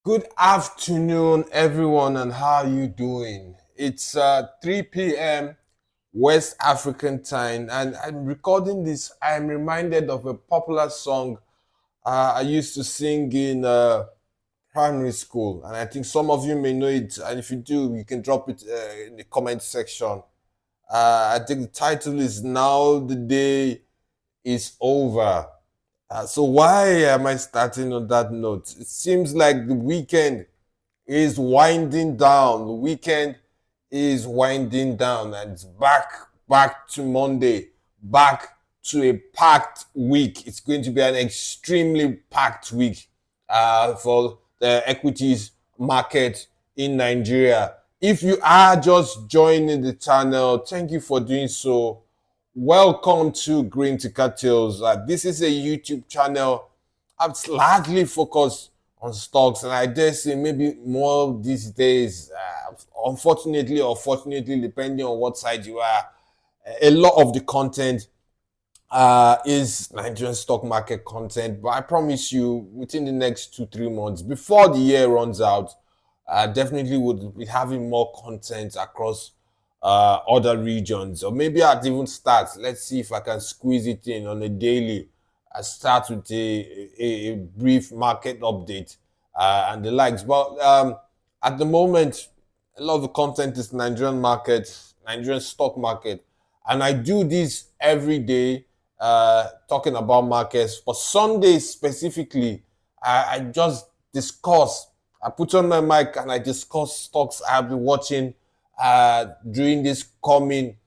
Good afternoon, everyone, and how are you doing? It's 3 p.m. West African time, and I'm recording this. I'm reminded of a popular song I used to sing in primary school, and I think some of you may know it. And if you do, you can drop it in the comment section. I think the title is "Now the Day is Over." So why am I starting on that note? It seems like the weekend is winding down. The weekend is winding down, and it's back to Monday, back to a packed week. It's going to be an extremely packed week for the equities market in Nigeria. If you are just joining the channel, thank you for doing so. Welcome to Green Ticker Tales. This is a YouTube channel. I'm largely focused on stocks, and I dare say maybe more these days. Unfortunately or fortunately, depending on what side you are, a lot of the content is Nigerian stock market content. But I promise you, within the next 2-3 months, before the year runs out, I definitely would be having more content across other regions, or maybe I'd even start. Let's see if I can squeeze it in on a daily. I start with a brief market update and the likes. But at the moment, a lot of the content is Nigerian market, Nigerian stock market, and I do this every day, talking about markets. For Sundays specifically, I just discuss. I put on my mic and I discuss stocks I've been watching during this coming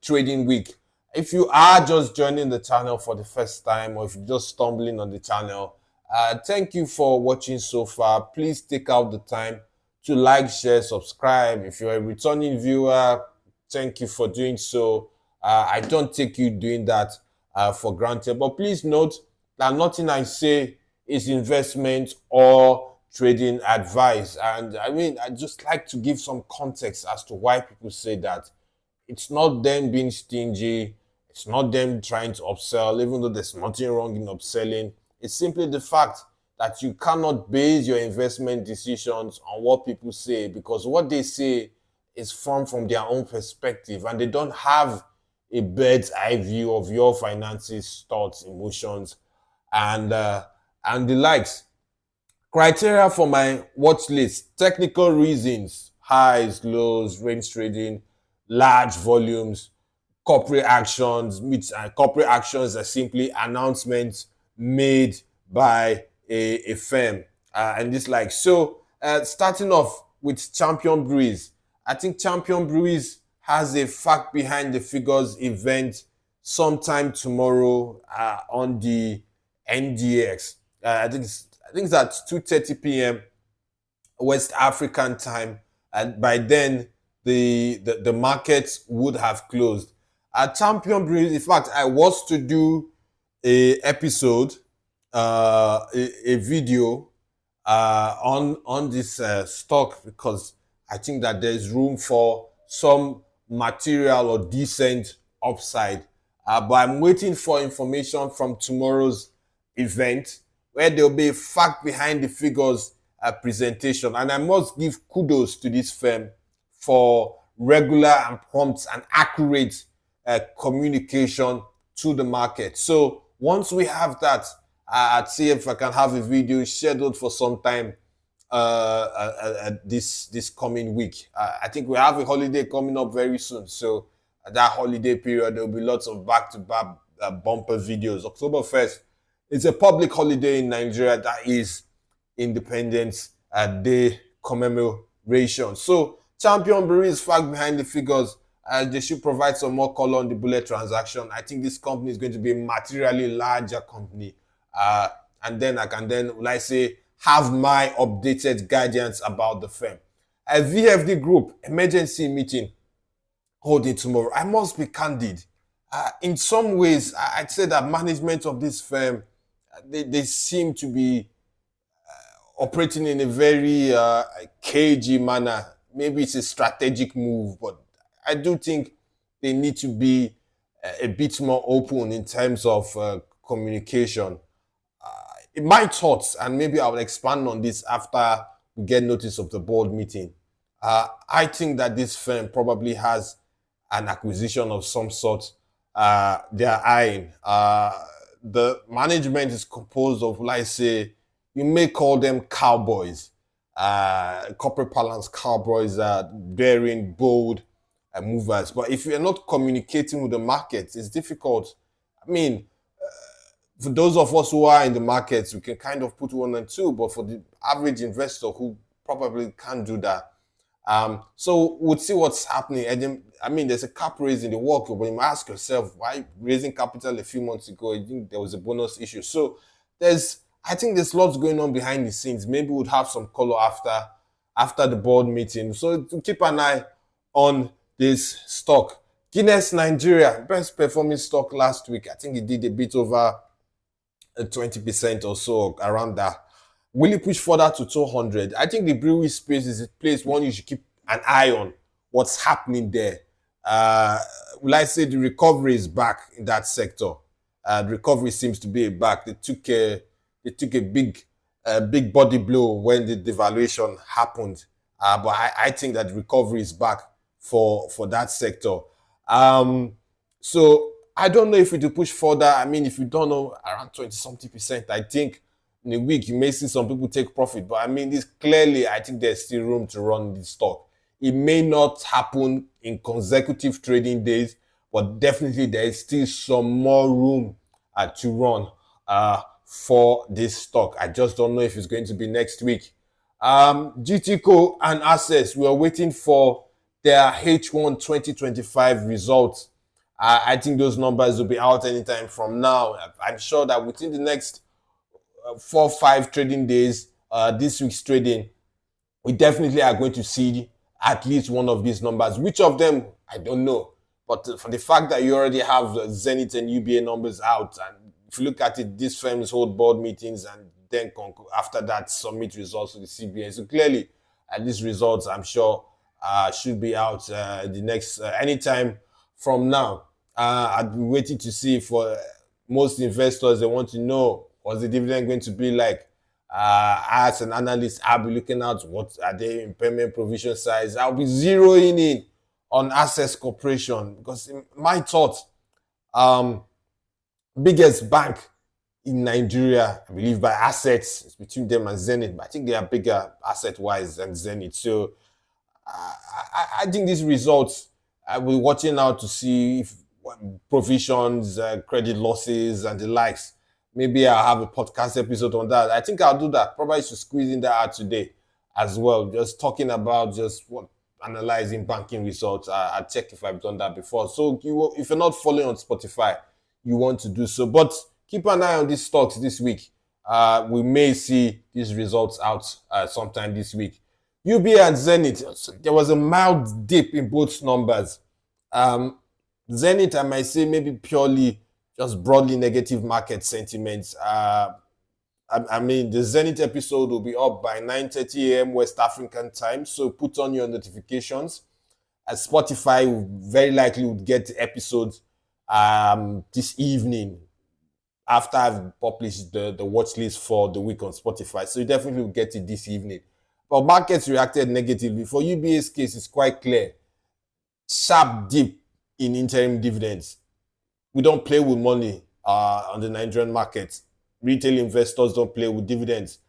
trading week. If you are just joining the channel for the first time, or if you're just stumbling on the channel, thank you for watching so far. Please take out the time to like, share, subscribe. If you're a returning viewer, thank you for doing so. I don't take you doing that for granted. But please note that nothing I say is investment or trading advice. And I mean, I just like to give some context as to why people say that. It's not them being stingy. It's not them trying to upsell, even though there's nothing wrong in upselling. It's simply the fact that you cannot base your investment decisions on what people say, because what they say is formed from their own perspective, and they don't have a bird's eye view of your finances, thoughts, emotions, and the likes. Criteria for my watch list: technical reasons, highs, lows, range trading, large volumes, corporate actions. Which corporate actions are simply announcements made by a firm, and this like so. Starting off with Champion Breweries, I think Champion Breweries has a fact behind the figures event sometime tomorrow on the NDX. I think it's at 2:30 p.m. West African time, and by then the markets would have closed. At Champion Breweries, in fact, I was to do a episode, a video on this stock, because I think that there's room for some material or decent upside. But I'm waiting for information from tomorrow's event, where there'll be a fact behind the figures presentation. And I must give kudos to this firm for regular and prompt and accurate communication to the market. So once we have that, I'd see if I can have a video scheduled for some time this coming week. I think we have a holiday coming up very soon. So at that holiday period, there'll be lots of back-to-back bumper videos. October 1st, it's a public holiday in Nigeria. That is Independence Day commemoration. So Champion Breweries fact behind the figures. They should provide some more color on the bullet transaction. I think this company is going to be a materially larger company. And then I can have my updated guidance about the firm. A VFD Group emergency meeting holding tomorrow. I must be candid. In some ways, I'd say that management of this firm, they seem to be operating in a very cagey manner. Maybe it's a strategic move, but I do think they need to be a bit more open in terms of communication. my thoughts, and maybe I'll expand on this after we get notice of the board meeting. I think that this firm probably has an acquisition of some sort they're eyeing. The management is composed of, let's say, you may call them cowboys, corporate parlance cowboys, daring, bold movers. But if you're not communicating with the market, it's difficult. I mean, for those of us who are in the markets, we can kind of put one and two, but for the average investor who probably can't do that. So we'll see what's happening. And then, I mean, there's a cap raise in the work, but you might ask yourself, why raising capital a few months ago? I think there was a bonus issue. So I think there's lots going on behind the scenes. Maybe we'll have some color after the board meeting. So to keep an eye on this stock. Guinness Nigeria, best performing stock last week. I think it did a bit over 20% or so, around that. Will it push further to 200? I think the brewery space is a place one you should keep an eye on what's happening there. Will I say the recovery is back in that sector? The recovery seems to be back. They took a big body blow when the devaluation happened. But I think that recovery is back for that sector. So I don't know if it will push further. I mean, if you don't know, around 20-something%, I think in a week you may see some people take profit. But I mean, this clearly, I think there's still room to run this stock. It may not happen in consecutive trading days, but definitely there is still some more room to run for this stock. I just don't know if it's going to be next week. GTCO and Access, we are waiting for their H1 2025 results. I think those numbers will be out anytime from now. I'm sure that within the next 4 or 5 trading days, this week's trading, we definitely are going to see at least one of these numbers. Which of them, I don't know. But for the fact that you already have Zenith and UBA numbers out, and if you look at it, these firms hold board meetings and then after that submit results to the CBN. So clearly, these results, I'm sure, should be out the next anytime from now. I'd be waiting to see for most investors. They want to know what's the dividend going to be like. As an analyst, I'll be looking at what are the impairment provision size. I'll be zeroing in on Access Corporation because in my thought, biggest bank in Nigeria, I believe by assets, it's between them and Zenith, but I think they are bigger asset-wise than Zenith. So I think these results, I will be watching out to see if provisions, credit losses, and the likes. Maybe I'll have a podcast episode on that. I think I'll do that. Probably should squeeze in that out today as well. Just talking about just what analyzing banking results. I'll check if I've done that before. So if you're not following on Spotify, you want to do so. But keep an eye on these stocks this week. We may see these results out sometime this week. UBA and Zenith, there was a mild dip in both numbers. Zenith, I might say maybe purely just broadly negative market sentiments. I mean, the Zenith episode will be up by 9:30 a.m. West African time, so put on your notifications. As Spotify very likely would get the episodes this evening after I've published the watch list for the week on Spotify. So you definitely will get it this evening. But markets reacted negatively. For UBA's case, it's quite clear. Sharp dip in interim dividends. We don't play with money on the Nigerian market. Retail investors don't play with dividends.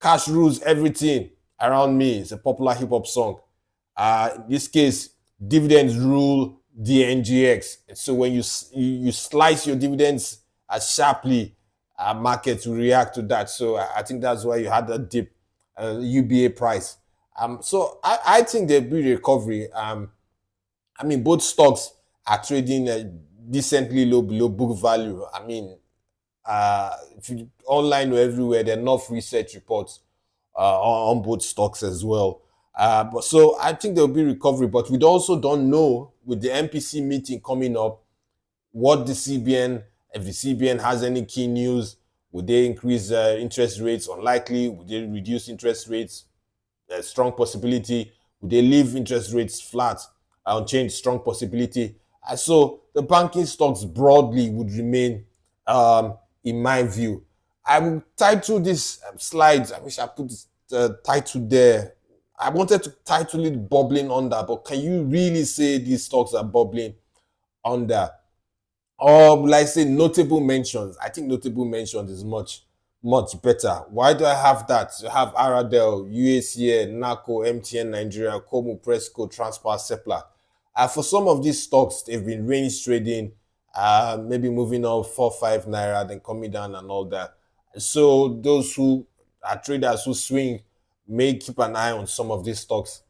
Cash rules everything around me. It's a popular hip-hop song. In this case, dividends rule the NGX. So when you slice your dividends as sharply, markets will react to that. So I think that's why you had that dip UBA price. So I think there'll be recovery. I mean, both stocks are trading decently low below book value. I mean, if you online or everywhere, there are enough research reports on both stocks as well. But so I think there'll be recovery, but we also don't know with the MPC meeting coming up what the CBN, if the CBN has any key news, would they increase interest rates? Unlikely. Would they reduce interest rates? A strong possibility. Would they leave interest rates flat, unchanged? Strong possibility. So the banking stocks broadly would remain, in my view, I will title this slides. I wish I put the title there. I wanted to title it bubbling under, but can you really say these stocks are bubbling under? Or like say notable mentions. I think notable mentions is much better. Why do I have that? I have Aradel, UACN, NACO, MTN Nigeria, Como, Presco, Transpar, Sepla. For some of these stocks, they've been range trading, maybe moving up 4-5 naira, then coming down and all that. So those who are traders who swing may keep an eye on some of these stocks.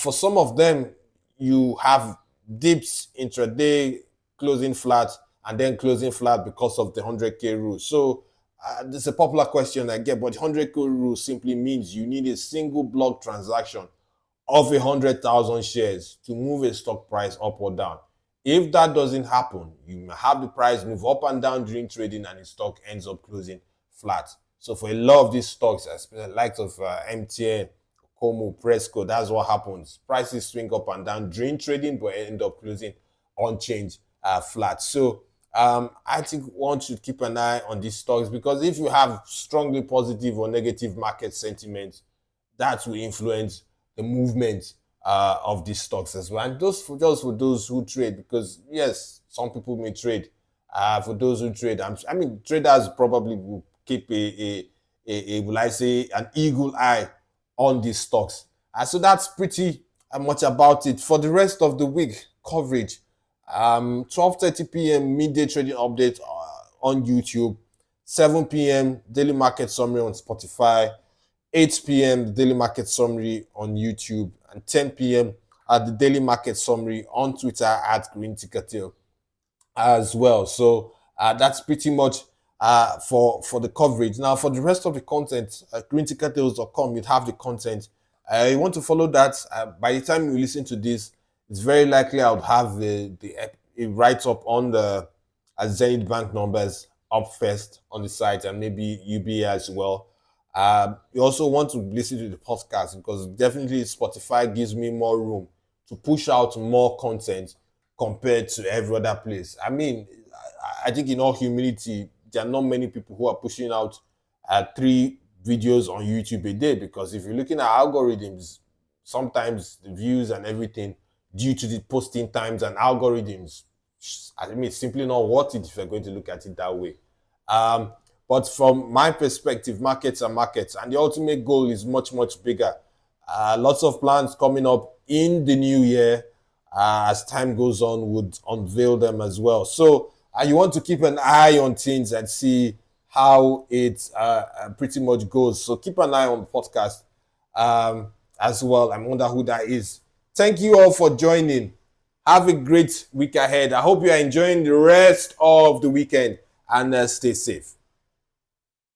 For some of them, you have dips intraday, closing flat, and then closing flat because of the 100K rule. So this is a popular question I get, but 100K rule simply means you need a single block transaction of 100,000 shares to move a stock price up or down. If that doesn't happen, you may have the price move up and down during trading and the stock ends up closing flat. So for a lot of these stocks, especially likes of MTN, Como, Presco, that's what happens. Prices swing up and down during trading, but end up closing unchanged, flat. So I think one should keep an eye on these stocks, because if you have strongly positive or negative market sentiment, that will influence the movement of these stocks as well. And just for those who trade, because yes, some people may trade. For those who trade, I mean, traders probably will keep will I say, an eagle eye on these stocks. So that's pretty much about it. For the rest of the week coverage, 12:30 p.m. midday trading update on YouTube, 7 p.m. daily market summary on Spotify, 8 p.m. daily market summary on YouTube, and 10 p.m. The daily market summary on Twitter at Green Ticketail as well. So that's pretty much for the coverage. Now, for the rest of the content, greenticketails.com, you'd have the content. You want to follow that. By the time you listen to this, it's very likely I would have a write-up on the Zenith Bank numbers up first on the site, and maybe UBA as well. You also want to listen to the podcast, because definitely Spotify gives me more room to push out more content compared to every other place. I mean, I think in all humility, there are not many people who are pushing out 3 videos on YouTube a day, because if you're looking at algorithms, sometimes the views and everything, due to the posting times and algorithms, I mean, it's simply not worth it if you're going to look at it that way. But from my perspective, markets are markets, and the ultimate goal is much bigger. Lots of plans coming up in the new year. As time goes on, would unveil them as well. So you want to keep an eye on things and see how it pretty much goes. So keep an eye on the podcast as well. I wonder who that is. Thank you all for joining. Have a great week ahead. I hope you are enjoying the rest of the weekend, and stay safe.